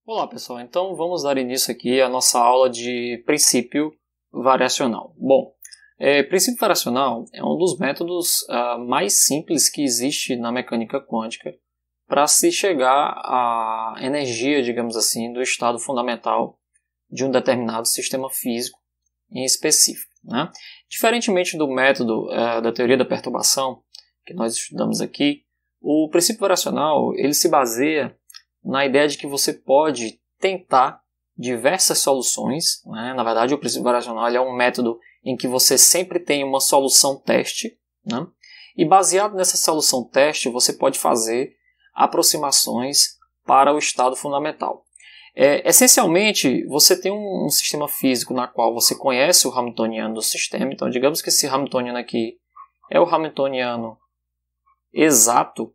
Olá pessoal, então vamos dar início aqui à nossa aula de princípio variacional. Bom, princípio variacional é um dos métodos mais simples que existe na mecânica quântica para se chegar à energia, digamos assim, do estado fundamental de um determinado sistema físico em específico, né? Diferentemente do método da teoria da perturbação que nós estudamos aqui, o princípio variacional ele se baseia na ideia de que você pode tentar diversas soluções, né? Na verdade, o princípio variacional é um método em que você sempre tem uma solução teste, né? E baseado nessa solução teste, você pode fazer aproximações para o estado fundamental. Essencialmente, você tem um sistema físico na qual você conhece o Hamiltoniano do sistema. Então, digamos que esse Hamiltoniano aqui é o Hamiltoniano exato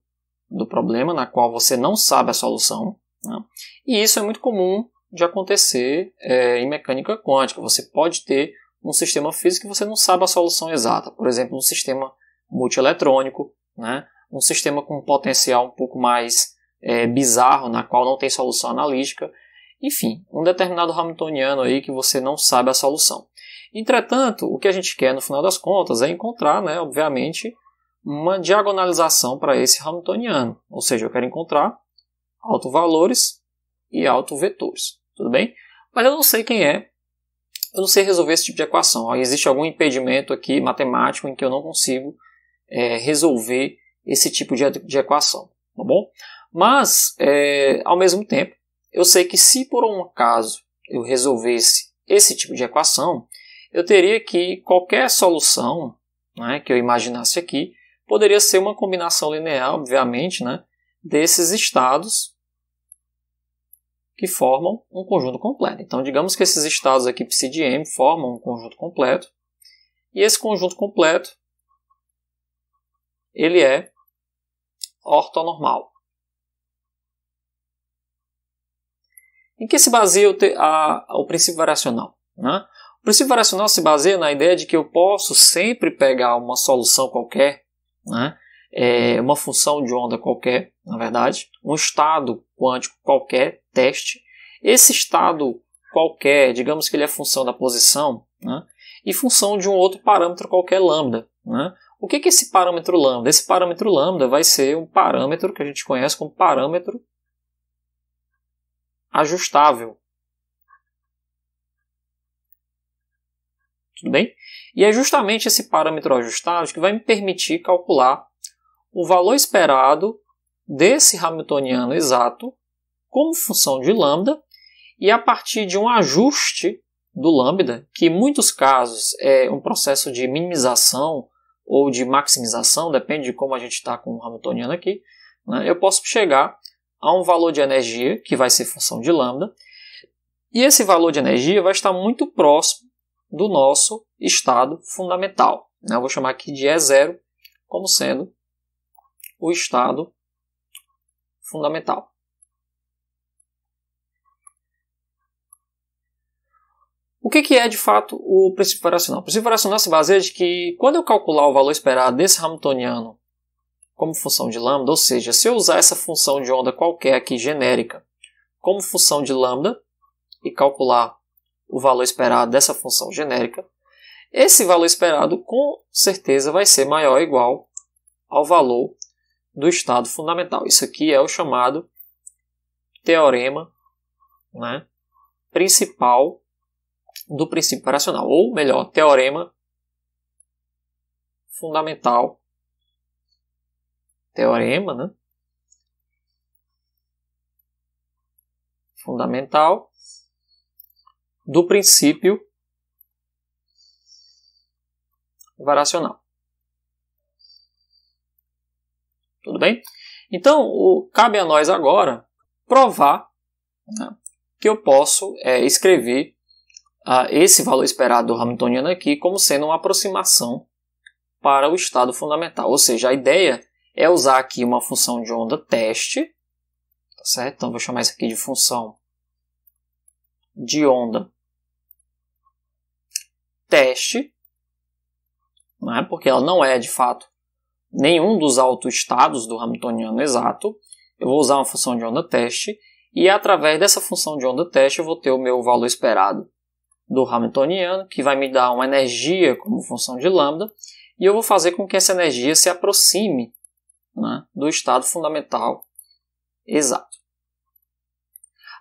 do problema, na qual você não sabe a solução, né? E isso é muito comum de acontecer em mecânica quântica. Você pode ter um sistema físico que você não sabe a solução exata. Por exemplo, um sistema multieletrônico, né? Um sistema com um potencial um pouco mais bizarro, na qual não tem solução analítica. Enfim, um determinado Hamiltoniano aí que você não sabe a solução. Entretanto, o que a gente quer no final das contas é encontrar, né, obviamente, uma diagonalização para esse Hamiltoniano. Ou seja, eu quero encontrar autovalores e autovetores. Tudo bem? Mas eu não sei quem é. Eu não sei resolver esse tipo de equação. Existe algum impedimento aqui matemático em que eu não consigo resolver esse tipo de equação. Tá bom? Mas, ao mesmo tempo, eu sei que se por um acaso eu resolvesse esse tipo de equação, eu teria que qualquer solução, né, que eu imaginasse aqui, poderia ser uma combinação linear, obviamente, né, desses estados que formam um conjunto completo. Então, digamos que esses estados aqui psi de M formam um conjunto completo, e esse conjunto completo ele é ortonormal. Em que se baseia o princípio variacional, né? O princípio variacional se baseia na ideia de que eu posso sempre pegar uma solução qualquer, né? Uma função de onda qualquer, na verdade, um estado quântico qualquer, teste. Esse estado qualquer, digamos que ele é função da posição, né? E função de um outro parâmetro qualquer, lambda, né? O que é esse parâmetro lambda? Esse parâmetro lambda vai ser um parâmetro que a gente conhece como parâmetro ajustável. Tudo bem? E é justamente esse parâmetro ajustável que vai me permitir calcular o valor esperado desse Hamiltoniano exato como função de lambda, e a partir de um ajuste do lambda, que em muitos casos é um processo de minimização ou de maximização, depende de como a gente está com o Hamiltoniano aqui, né, eu posso chegar a um valor de energia, que vai ser função de lambda, e esse valor de energia vai estar muito próximo do nosso estado fundamental. Eu vou chamar aqui de E0 como sendo o estado fundamental. O que é de fato o princípio variacional? O princípio variacional se baseia de que quando eu calcular o valor esperado desse Hamiltoniano como função de lambda, ou seja, se eu usar essa função de onda qualquer aqui genérica como função de lambda e calcular o valor esperado dessa função genérica, esse valor esperado com certeza vai ser maior ou igual ao valor do estado fundamental. Isso aqui é o chamado teorema, né, principal do princípio variacional, ou melhor, teorema fundamental. Teorema, né, fundamental do princípio variacional. Tudo bem? Então, cabe a nós agora provar, né, que eu posso escrever esse valor esperado do Hamiltoniano aqui como sendo uma aproximação para o estado fundamental. Ou seja, a ideia é usar aqui uma função de onda teste, tá certo? Então, vou chamar isso aqui de função de onda teste, né? Porque ela não é, de fato, nenhum dos autoestados do Hamiltoniano exato. Eu vou usar uma função de onda teste E através dessa função de onda teste eu vou ter o meu valor esperado do Hamiltoniano, que vai me dar uma energia como função de lambda, e eu vou fazer com que essa energia se aproxime, né, do estado fundamental exato.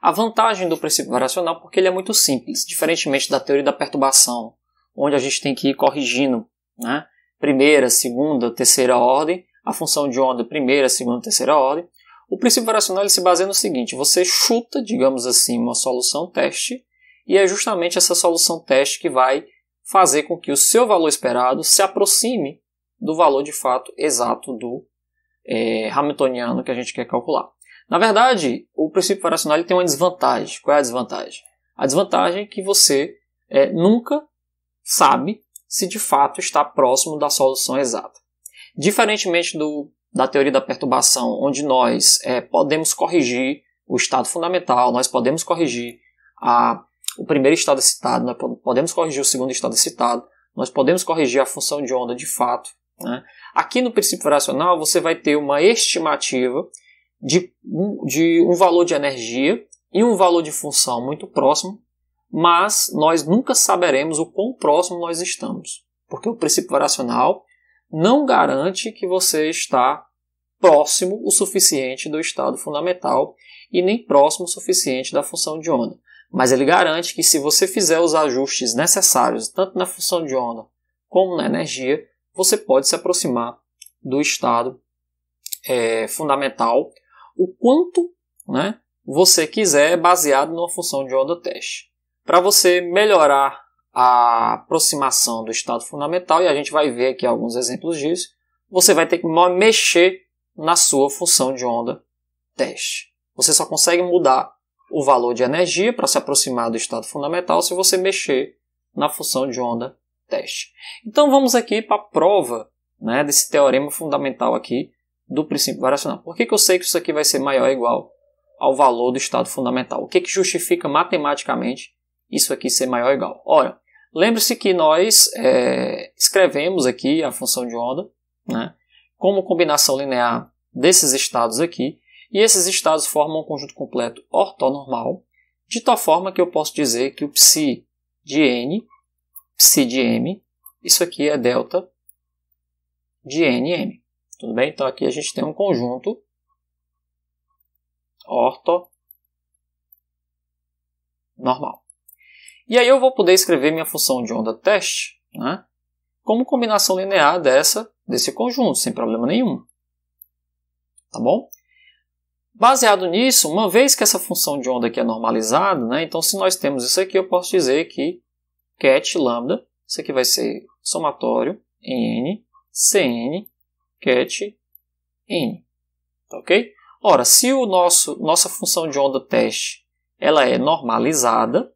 A vantagem do princípio variacional é porque ele é muito simples, diferentemente da teoria da perturbação, onde a gente tem que ir corrigindo, né, primeira, segunda, terceira ordem, a função de onda primeira, segunda, terceira ordem. O princípio variacional ele se baseia no seguinte: você chuta, digamos assim, uma solução teste, e é justamente essa solução teste que vai fazer com que o seu valor esperado se aproxime do valor de fato exato do Hamiltoniano que a gente quer calcular. Na verdade, o princípio variacional ele tem uma desvantagem. Qual é a desvantagem? A desvantagem é que você nunca sabe se de fato está próximo da solução exata. Diferentemente da teoria da perturbação, onde nós podemos corrigir o estado fundamental, nós podemos corrigir o primeiro estado excitado, nós podemos corrigir o segundo estado excitado, nós podemos corrigir a função de onda de fato, né? Aqui no princípio variacional você vai ter uma estimativa de um valor de energia e um valor de função muito próximo, mas nós nunca saberemos o quão próximo nós estamos, porque o princípio variacional não garante que você está próximo o suficiente do estado fundamental e nem próximo o suficiente da função de onda. Mas ele garante que se você fizer os ajustes necessários, tanto na função de onda como na energia, você pode se aproximar do estado fundamental o quanto, né, você quiser, baseado numa função de onda teste. Para você melhorar a aproximação do estado fundamental, e a gente vai ver aqui alguns exemplos disso, você vai ter que mexer na sua função de onda teste. Você só consegue mudar o valor de energia para se aproximar do estado fundamental se você mexer na função de onda teste. Então vamos aqui para a prova, né, desse teorema fundamental aqui do princípio variacional. Por que eu sei que isso aqui vai ser maior ou igual ao valor do estado fundamental? O que justifica matematicamente isso aqui ser maior ou igual? Ora, lembre-se que nós escrevemos aqui a função de onda, né, como combinação linear desses estados aqui, e esses estados formam um conjunto completo ortonormal, de tal forma que eu posso dizer que o psi de n, psi de m, isso aqui é delta de nm. Tudo bem? Então aqui a gente tem um conjunto ortonormal. E aí eu vou poder escrever minha função de onda teste, né, como combinação linear desse conjunto, sem problema nenhum. Tá bom? Baseado nisso, uma vez que essa função de onda aqui é normalizada, né, então se nós temos isso aqui, eu posso dizer que ket lambda, isso aqui vai ser somatório em n, cn, ket n. Tá ok? Ora, se nossa função de onda teste ela é normalizada,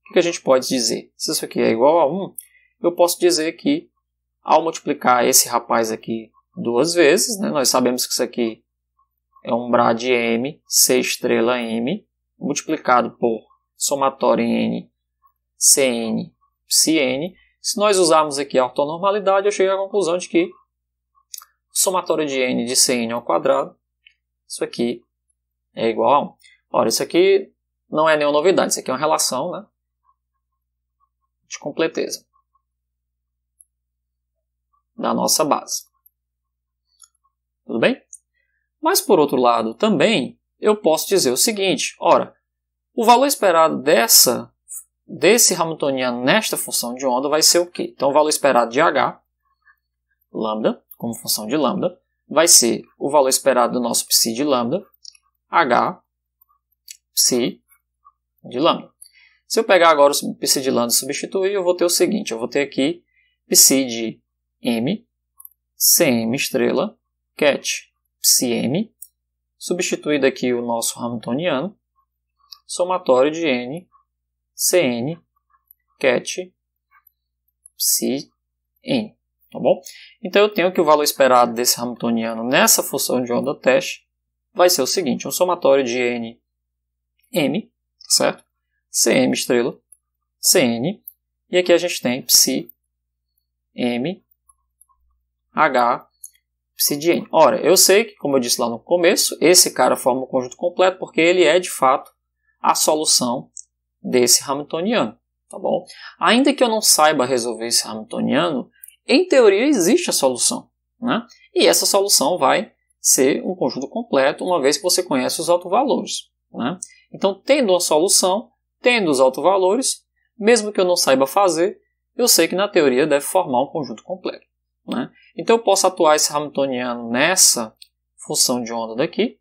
o que a gente pode dizer? Se isso aqui é igual a 1, eu posso dizer que ao multiplicar esse rapaz aqui duas vezes, né, nós sabemos que isso aqui é um brá de m, c estrela m, multiplicado por somatório em n, cn, psi-n. Se nós usarmos aqui a ortonormalidade, eu chego à conclusão de que o somatório de n de cn ao quadrado, isso aqui é igual a 1. Ora, isso aqui não é nenhuma novidade, isso aqui é uma relação, né, de completeza da nossa base. Tudo bem? Mas, por outro lado, também eu posso dizer o seguinte: ora, o valor esperado desse Hamiltoniano nesta função de onda vai ser o quê? Então, o valor esperado de h, lambda, como função de lambda, vai ser o valor esperado do nosso psi de lambda, h, psi de lambda. Se eu pegar agora o psi de lambda e substituir, eu vou ter o seguinte: eu vou ter aqui psi de m, cm estrela, ket psi-m, substituído aqui o nosso Hamiltoniano, somatório de n, cn, ket psi-n. Tá bom? Então eu tenho que o valor esperado desse Hamiltoniano nessa função de onda teste vai ser o seguinte: um somatório de n, m, certo? cm estrela, cn, e aqui a gente tem psi, m, h, psi de n. Ora, eu sei que, como eu disse lá no começo, esse cara forma um conjunto completo porque ele é, de fato, a solução desse hamiltoniano. Tá bom? Ainda que eu não saiba resolver esse hamiltoniano, em teoria existe a solução. Né? E essa solução vai ser um conjunto completo, uma vez que você conhece os autovalores. Né? Então, tendo uma solução, tendo os autovalores, mesmo que eu não saiba fazer, eu sei que na teoria deve formar um conjunto completo. Né? Então eu posso atuar esse hamiltoniano nessa função de onda daqui.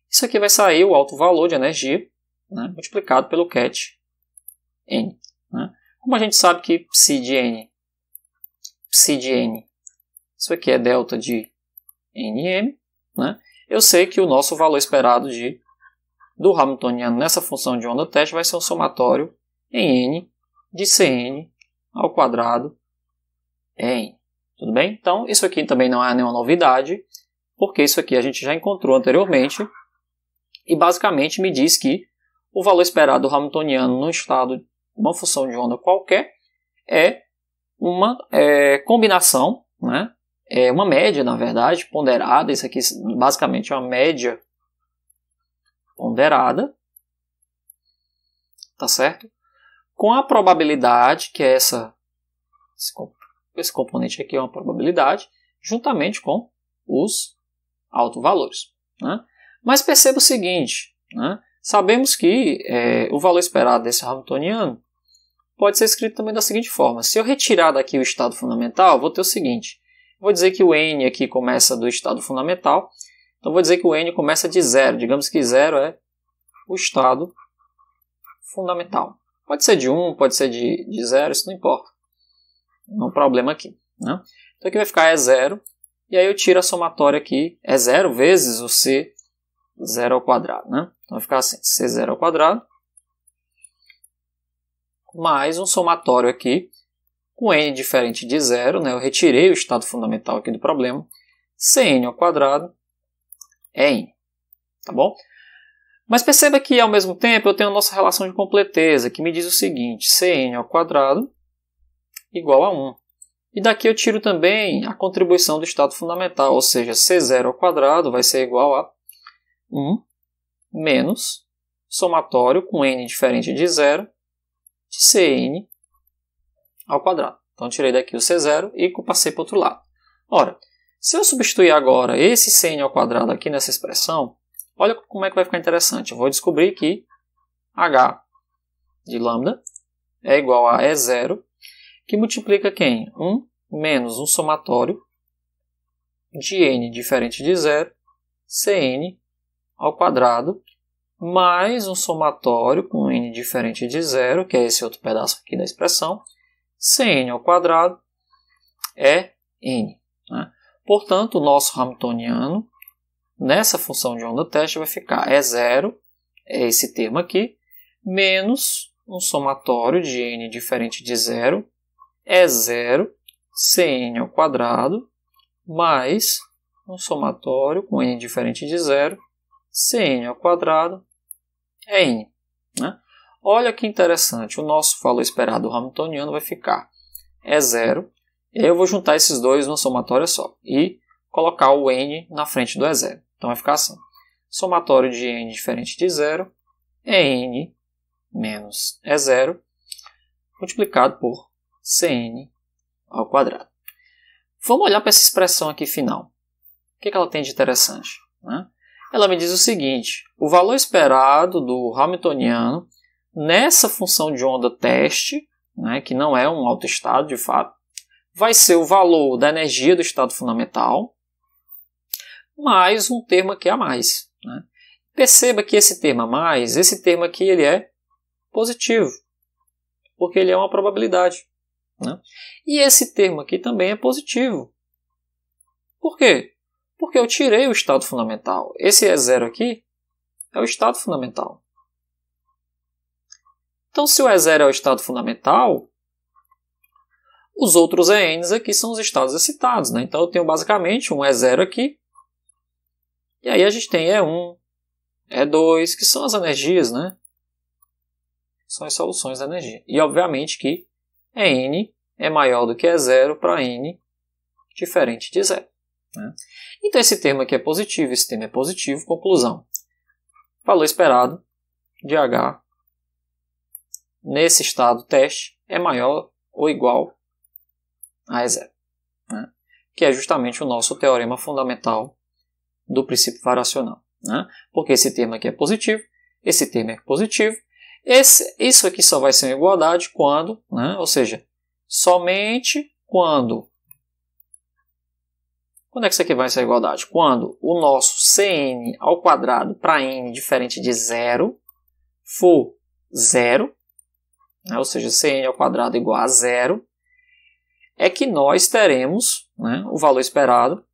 Isso aqui vai sair o autovalor de energia, né, multiplicado pelo ket n. Né? Como a gente sabe que psi de n, isso aqui é delta de nm, né? Eu sei que o nosso valor esperado do hamiltoniano nessa função de onda teste vai ser um somatório em n de Cn ao quadrado n. Tudo bem? Então, isso aqui também não é nenhuma novidade, porque isso aqui a gente já encontrou anteriormente e basicamente me diz que o valor esperado do hamiltoniano no estado de uma função de onda qualquer é uma combinação, né? É uma média, na verdade, ponderada. Isso aqui basicamente é uma média ponderada, tá certo? Com a probabilidade, que é esse componente aqui é uma probabilidade, juntamente com os autovalores. Né? Mas perceba o seguinte, né? Sabemos que o valor esperado desse hamiltoniano pode ser escrito também da seguinte forma. Se eu retirar daqui o estado fundamental, vou ter o seguinte. Vou dizer que o n aqui começa do estado fundamental. Então vou dizer que o n começa de 0. Digamos que 0 é o estado fundamental. Pode ser de 1, pode ser de 0, isso não importa. Não é um problema aqui. Né? Então aqui vai ficar E0. E aí eu tiro a somatória aqui. É 0 vezes o C 0 ao quadrado. Né? Então vai ficar assim. C0 ao quadrado. Mais um somatório aqui. Com n diferente de 0. Né? Eu retirei o estado fundamental aqui do problema. Cn ao quadrado é n. Tá bom? Mas perceba que ao mesmo tempo eu tenho a nossa relação de completeza. Que me diz o seguinte. Cn ao quadrado igual a 1. E daqui eu tiro também a contribuição do estado fundamental, ou seja, C0 ao quadrado vai ser igual a 1 menos somatório com n diferente de 0 de Cn ao quadrado. Então eu tirei daqui o C0 e passei para o outro lado. Ora, se eu substituir agora esse Cn ao quadrado aqui nessa expressão, olha como é que vai ficar interessante. Eu vou descobrir que h de lambda é igual a E0, que multiplica quem? 1 menos um somatório de n diferente de 0, Cn ao quadrado, mais um somatório com n diferente de 0, que é esse outro pedaço aqui da expressão, Cn ao quadrado é n. Né? Portanto, o nosso hamiltoniano, nessa função de onda teste, vai ficar E0, é esse termo aqui, menos um somatório de n diferente de 0, E0, Cn ao quadrado, mais um somatório com n diferente de 0, Cn ao quadrado é n. Né? Olha que interessante, o nosso valor esperado do hamiltoniano vai ficar E0, e aí eu vou juntar esses dois numa somatória só, e colocar o n na frente do E0. Então vai ficar assim, somatório de n diferente de 0 é n menos E0, multiplicado por Cn ao quadrado. Vamos olhar para essa expressão aqui final. O que ela tem de interessante? Né? Ela me diz o seguinte, o valor esperado do hamiltoniano nessa função de onda teste, né, que não é um autoestado de fato, vai ser o valor da energia do estado fundamental mais um termo aqui a mais. Né? Perceba que esse termo a mais, esse termo aqui ele é positivo, porque ele é uma probabilidade. Né? E esse termo aqui também é positivo. Por quê? Porque eu tirei o estado fundamental. Esse E0 aqui é o estado fundamental. Então, se o E0 é o estado fundamental, os outros ENs aqui são os estados excitados. Né? Então, eu tenho basicamente um E0 aqui. E aí a gente tem E1, E2, que são as energias, né? São as soluções da energia. E, obviamente, que n é maior do que E0 para n diferente de 0. né? Então esse termo aqui é positivo, esse termo é positivo. Conclusão. Valor esperado de H nesse estado teste é maior ou igual a E0. Né? Que é justamente o nosso teorema fundamental do princípio variacional. Né? Porque esse termo aqui é positivo, esse termo é positivo. Isso aqui só vai ser uma igualdade quando, né? Ou seja, somente quando... Quando é que isso aqui vai ser igualdade? Quando o nosso Cn ao quadrado para n diferente de zero for zero, né? Ou seja, Cn ao quadrado igual a zero, é que nós teremos, né, o valor esperado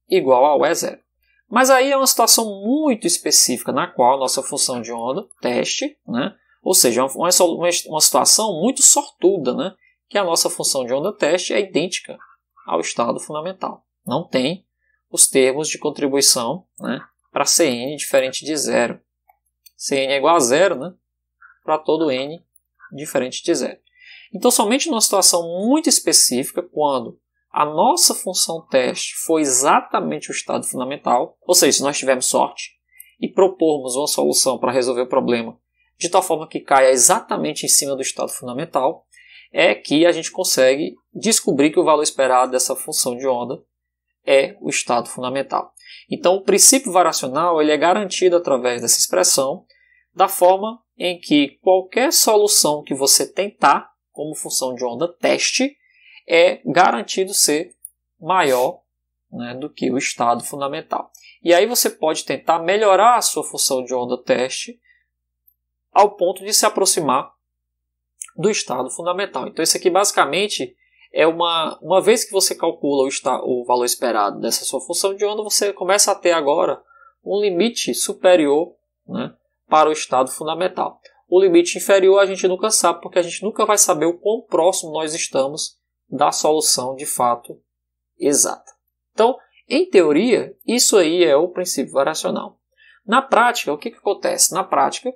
igual ao E0. Mas aí é uma situação muito específica na qual a nossa função de onda, teste, né, ou seja, uma situação muito sortuda, né, que a nossa função de onda teste é idêntica ao estado fundamental. Não tem os termos de contribuição, né, para Cn diferente de zero. Cn é igual a zero, né, para todo n diferente de zero. Então, somente numa situação muito específica, quando a nossa função teste for exatamente o estado fundamental, ou seja, se nós tivermos sorte e propormos uma solução para resolver o problema de tal forma que caia exatamente em cima do estado fundamental, é que a gente consegue descobrir que o valor esperado dessa função de onda é o estado fundamental. Então, o princípio variacional ele é garantido através dessa expressão, da forma em que qualquer solução que você tentar, como função de onda teste, é garantido ser maior, né, do que o estado fundamental. E aí você pode tentar melhorar a sua função de onda teste ao ponto de se aproximar do estado fundamental. Então isso aqui basicamente é uma vez que você calcula o valor esperado dessa sua função de onda, você começa a ter agora um limite superior, né, para o estado fundamental. O limite inferior a gente nunca sabe, porque a gente nunca vai saber o quão próximo nós estamos da solução de fato exata. Então, em teoria, isso aí é o princípio variacional. Na prática, o que acontece? Na prática,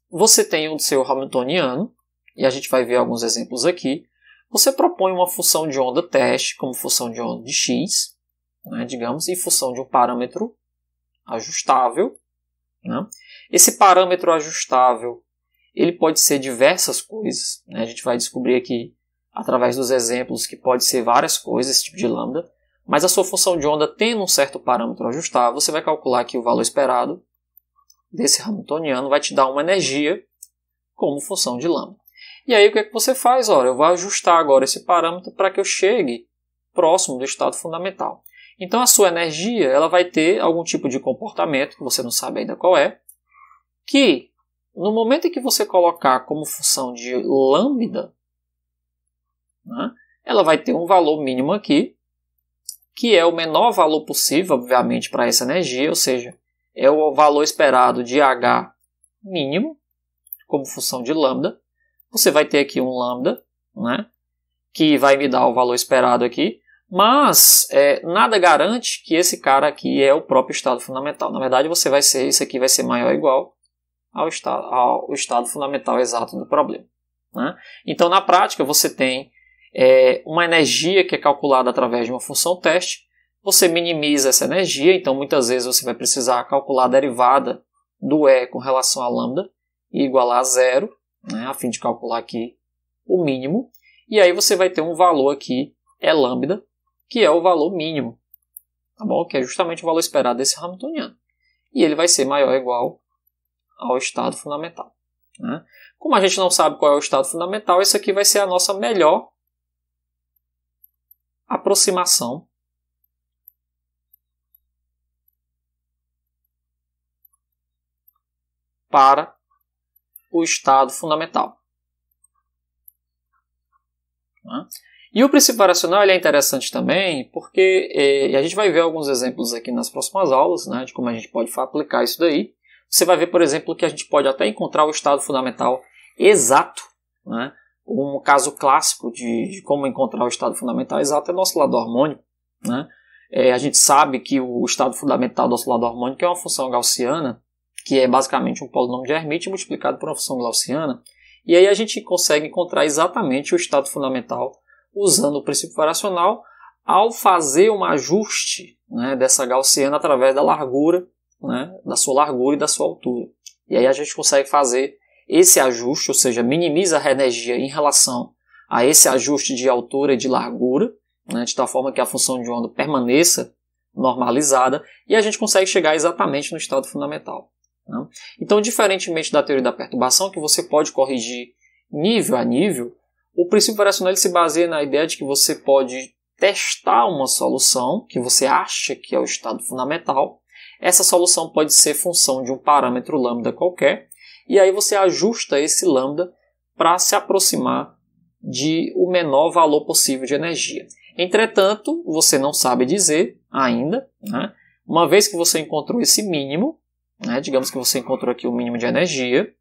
você tem o seu Hamiltoniano, e a gente vai ver alguns exemplos aqui. Você propõe uma função de onda teste, como função de onda de x, né, digamos, em função de um parâmetro ajustável. Né? Esse parâmetro ajustável ele pode ser diversas coisas. Né? A gente vai descobrir aqui, através dos exemplos, que pode ser várias coisas, esse tipo de lambda. Mas a sua função de onda tendo um certo parâmetro ajustável, você vai calcular aqui o valor esperado desse Hamiltoniano, vai te dar uma energia como função de lambda. E aí o que é que você faz? Olha, eu vou ajustar agora esse parâmetro para que eu chegue próximo do estado fundamental. Então a sua energia ela vai ter algum tipo de comportamento, que você não sabe ainda qual é, que no momento em que você colocar como função de lambda, né, ela vai ter um valor mínimo aqui, que é o menor valor possível, obviamente, para essa energia, ou seja, é o valor esperado de H mínimo, como função de lambda. Você vai ter aqui um lambda, né, que vai me dar o valor esperado aqui, mas nada garante que esse cara aqui é o próprio estado fundamental. Na verdade, isso aqui vai ser maior ou igual ao estado fundamental exato do problema. Né? Então, na prática, você tem uma energia que é calculada através de uma função teste. Você minimiza essa energia, então muitas vezes você vai precisar calcular a derivada do E com relação a lambda e igualar a zero, né, a fim de calcular aqui o mínimo. E aí você vai ter um valor aqui, E lambda, que é o valor mínimo, tá bom? Que é justamente o valor esperado desse Hamiltoniano. E ele vai ser maior ou igual ao estado fundamental. Né? Como a gente não sabe qual é o estado fundamental, isso aqui vai ser a nossa melhor aproximação para o estado fundamental. Né? E o princípio variacional ele é interessante também porque a gente vai ver alguns exemplos aqui nas próximas aulas, né, de como a gente pode aplicar isso daí. Você vai ver, por exemplo, que a gente pode até encontrar o estado fundamental exato. Né? Um caso clássico de como encontrar o estado fundamental exato é no oscilador harmônico. Né? A gente sabe que o estado fundamental do oscilador harmônico é uma função gaussiana, que é basicamente um polinômio de Hermite multiplicado por uma função gaussiana. E aí a gente consegue encontrar exatamente o estado fundamental usando o princípio variacional ao fazer um ajuste, né, dessa gaussiana através da largura, né, da sua largura e da sua altura. E aí a gente consegue fazer esse ajuste, ou seja, minimiza a energia em relação a esse ajuste de altura e de largura, né, de tal forma que a função de onda permaneça normalizada, e a gente consegue chegar exatamente no estado fundamental. Né? Então, diferentemente da teoria da perturbação, que você pode corrigir nível a nível, o princípio variacional ele se baseia na ideia de que você pode testar uma solução que você acha que é o estado fundamental. Essa solução pode ser função de um parâmetro lambda qualquer, e aí você ajusta esse lambda para se aproximar de o menor valor possível de energia. Entretanto, você não sabe dizer ainda, né? Uma vez que você encontrou esse mínimo, né? Digamos que você encontrou aqui o mínimo de energia,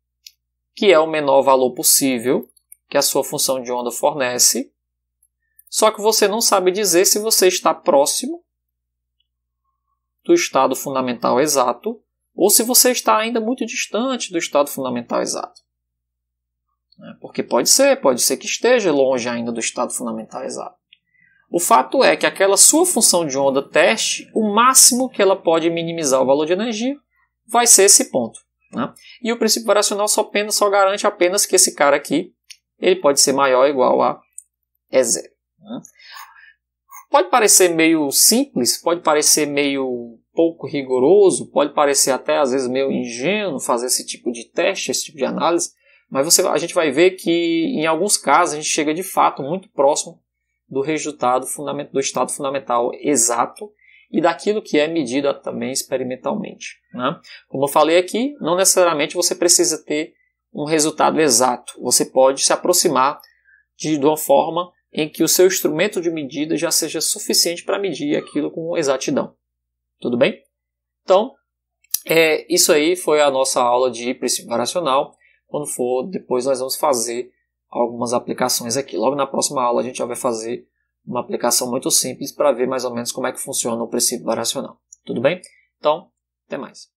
que é o menor valor possível que a sua função de onda fornece, só que você não sabe dizer se você está próximo do estado fundamental exato ou se você está ainda muito distante do estado fundamental exato. Porque pode ser que esteja longe ainda do estado fundamental exato. O fato é que aquela sua função de onda teste, o máximo que ela pode minimizar o valor de energia vai ser esse ponto. Né? E o princípio variacional só garante apenas que esse cara aqui ele pode ser maior ou igual a E0. Né? Pode parecer meio simples, pode parecer meio pouco rigoroso, pode parecer até às vezes meio ingênuo fazer esse tipo de teste, esse tipo de análise, mas a gente vai ver que em alguns casos a gente chega de fato muito próximo do resultado do estado fundamental exato e daquilo que é medido também experimentalmente. Né? Como eu falei aqui, não necessariamente você precisa ter um resultado exato. Você pode se aproximar de uma forma em que o seu instrumento de medida já seja suficiente para medir aquilo com exatidão. Tudo bem? Então, isso aí foi a nossa aula de princípio variacional. Quando for, depois nós vamos fazer algumas aplicações aqui. Logo na próxima aula a gente já vai fazer uma aplicação muito simples para ver mais ou menos como é que funciona o princípio variacional. Tudo bem? Então, até mais.